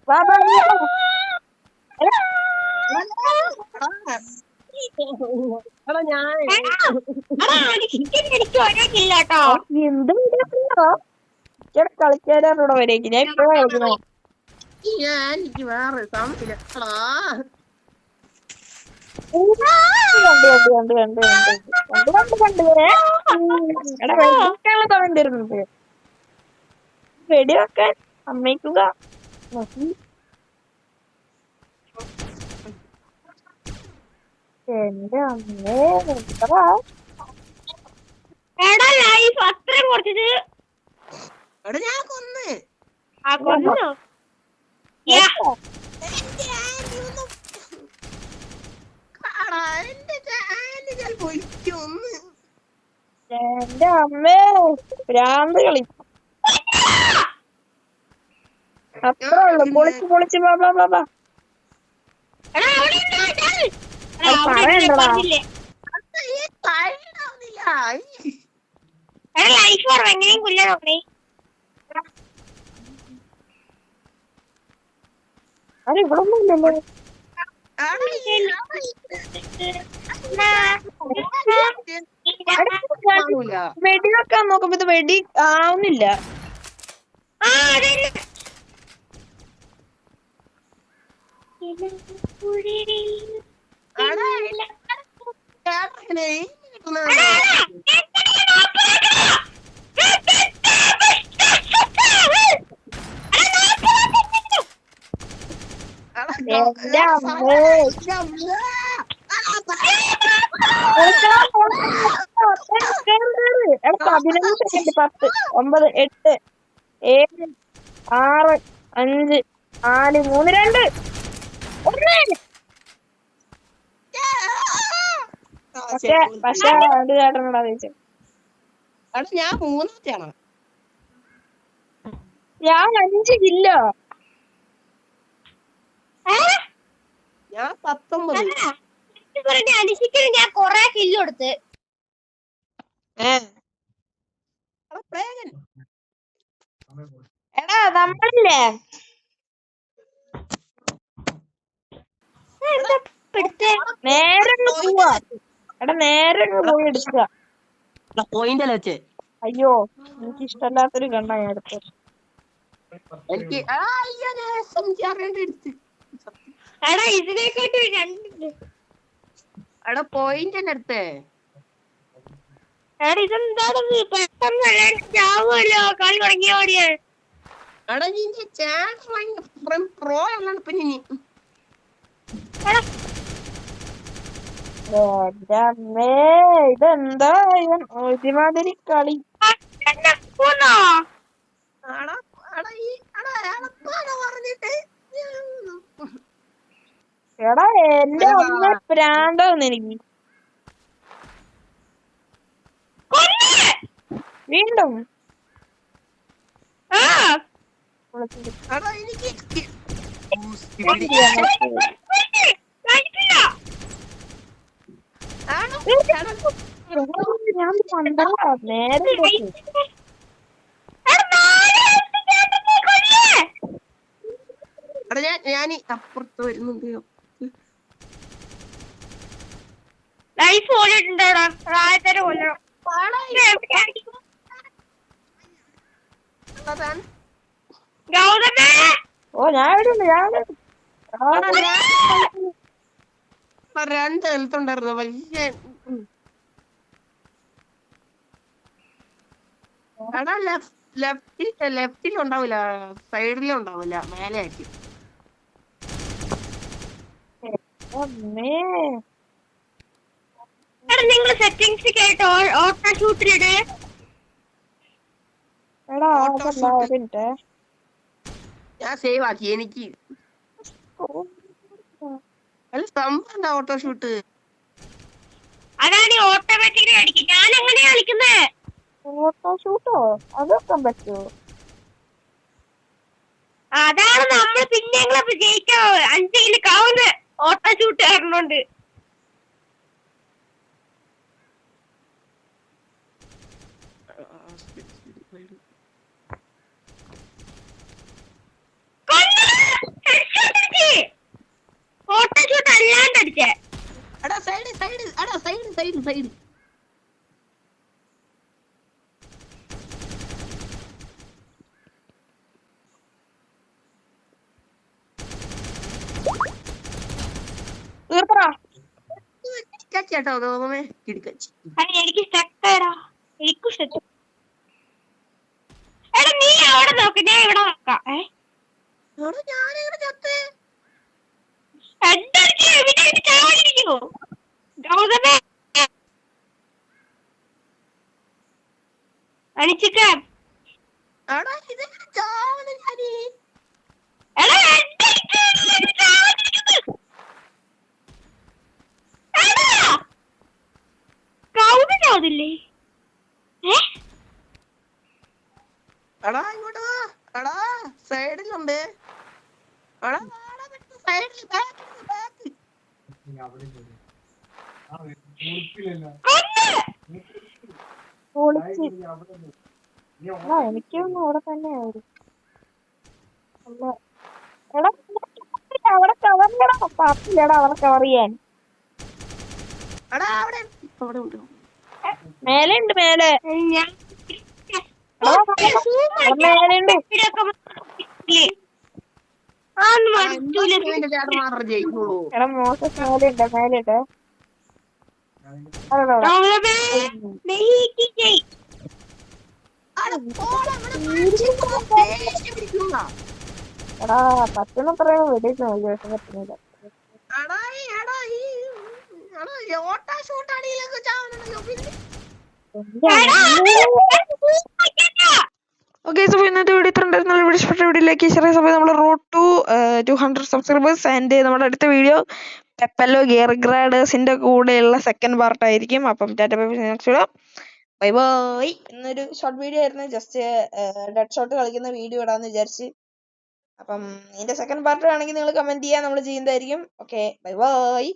വാ വാ ഇങ്ങോട്ട് വാ. എടാ, എടാ ഞാൻ എന്ത് വീഡിയോ കളിക്കാനോടെ വരേക്ക് ഞാൻ ഇപ്പഴാ കളിക്കുന്നത്. എനിക്ക് വേറെ സമയമില്ല. എടാ വെടിവെക്കാനുള്ള സമയം തരുന്നുണ്ട്. വെടിവെക്കാൻ സമ്മതിക്കുക. എന്റെ അമ്മേ എന്താ അത്രയും കുറച്ചിട്ട് എടാ ഞാൻ കൊന്ന് കൊന്നോ എന്റെ അമ്മേ ഭ്രാന്ത് കളി അത്രേ ഉള്ളു. പൊളിച്ച് പൊളിച്ച് ബാബാ പറയണ്ടടാ. എങ്ങനെയും കൊല്ലാൻ നോക്കണേ. അത് ഇവിടെ ഒന്നും ഇല്ലല്ലോ. വെടിവെക്കാൻ നോക്കുമ്പോ ഇത് വെടി ആവുന്നില്ല. എന്റെ അമ്മേ 15 സെക്കൻഡ് 10 9 8 7 6 5 4 3 2 1. പക്ഷെ അത് കേട്ടണോടാ ചോദിച്ചു. ഞാൻ 3 ഞാൻ 5 കില്ലോ. ഞാൻ 19. അടിച്ചിട്ട് ഞാൻ കൊറേ കില്ല് കൊടുത്ത്. എടാ നമ്മളില്ലേ നേരെ പോവാ. എടാ നേരെ പോയി എടുക്കുക. പോയിന്റ് അല്ല വെച്ചേ. അയ്യോ എനിക്ക് ഇഷ്ടമല്ലാത്തൊരു കണ്ണാ ഞാൻ എടുത്തത്. എനിക്ക് ഇതിനെക്കാട്ട് 2 എടാ പോയിന്റ് തന്നെ എടുത്തേ. ഇതെന്താണ് പെട്ടെന്ന് ചാവുമല്ലോ കളി തുടങ്ങിയ ഓടിയ. എടാ പ്രോ അല്ലാണ് പിന്നെ നീ എന്റെ അമ്മേ ഇതെന്താ ഇവൻ ഒരുമാതിരി കളി. എടാ എന്റെ അമ്മ പ്രാന്താവുന്നു എനിക്ക്. വീണ്ടും ഞാൻ പണ്ടല്ല നേരെ ഞാൻ അപ്പുറത്ത് വരുന്നുണ്ട്. ലൈഫ് ഓടിയിട്ടുണ്ടോടാ പ്രായത്തര കൊല്ലം. ഓ ഞാൻ എവിടെയുണ്ട് ഞാൻ 2 എഴുത്തുണ്ടായിരുന്നു വലിയ. എടാ ലെഫ്റ്റിലും ഉണ്ടാവില്ല, സൈഡിലും ഉണ്ടാവില്ല, മേലെ ആയിരിക്കും. നിങ്ങൾ സെറ്റിംഗ്സ് കേട്ടോ ഓട്ടോ ഷൂട്ടിലിട്. എടാ ഞാൻ സേവ് ആക്കി. എനിക്ക് സംഭവം ഓട്ടോ ഷൂട്ട് അതാണ് ഓട്ടോമാറ്റിക്കലി കളിക്കും. ഞാൻ എങ്ങനെയാ കളിക്കുന്നേ? ഓട്ടോ ഷൂട്ടോ അതൊക്കെ പറ്റുമോ? അതാണ് നമ്മൾ പിന്നെ ജയിക്കോ 5 കിലോ കാവുന്ന ഓട്ടോ ഷൂട്ട് കാരണമുണ്ട്. സൈഡ് അടാ സൈഡ് സൈഡ് സൈഡ് തീർത്തടാ. ചേട്ടോ തോന്നുമേ കിടക്കച്ചി എനിക്ക് സ്റ്റക്കാടാ. എനിക്കും സ്റ്റക്ക്. എടാ നീ അവിടെ നോക്ക്, ഞാൻ ഇവിടെ നോക്കാം. ഞാനിങ്ങനെ ചത്ത് അണിച്ചിക്കാം. എടാ ഇതെങ്ങനെ ചാവണ ഞാനീ കൗതില്ലേ? എടാ ഇങ്ങോട്ട് വാ എടാ സൈഡിലുണ്ട് എടാ സൈഡിൽ ബാക്ക് പൊളിച്ച്. എനിക്കൊന്നും അവിടെ തന്നെ ആയിരുന്നു. എടാ അവിടെ കവറിലടാ, പാപ്പില്ലടാ അവിടെ കവർ ചെയ്യാൻ. എടാ അവിടെ അവിടെ ഉണ്ട് മേലെ ഉണ്ട്, മേലെ ഞാൻ മേലെ ഉണ്ട്. ചേട്ടന്മാരുടെ ജയിക്കുള്ളൂ എടാ മോശം മേലെ ഉണ്ട്, മേലെ ഉണ്ട്. എടാ പറ്റുന്നത്ര വെടിയിട്ട് നോക്കി, പക്ഷെ പറ്റുന്നില്ല. ഓക്കെ, സോ ഇന്നത്തെ വീഡിയോ ഇത്ര ഉണ്ടായിരുന്ന വീഡിയോ ഇഷ്ടപ്പെട്ട വീഡിയോയിലേക്ക് ചെറിയ സമയം നമ്മൾ റോഡ് ടു 200 സബ്സ്ക്രൈബേഴ്സ്. ആൻഡ് നമ്മുടെ അടുത്ത വീഡിയോ പെപ്പലോ ഗിയർ ഗ്രാഡേഴ്സിന്റെ കൂടെയുള്ള സെക്കൻഡ് പാർട്ട് ആയിരിക്കും. അപ്പം ടാറ്റ ബൈ ബൈ ബൈ. ഇന്നൊരു ഷോർട്ട് വീഡിയോ ആയിരുന്നു, ജസ്റ്റ് ഡെഡ് ഷോട്ട് കളിക്കുന്ന വീഡിയോ ഇടാന്ന് വിചാരിച്ച്. അപ്പം ഇതിന്റെ സെക്കൻഡ് പാർട്ട് ആണെങ്കിൽ നിങ്ങൾ കമന്റ് ചെയ്യാൻ നമ്മൾ ചെയ്യുന്നതായിരിക്കും. Okay, bye bye.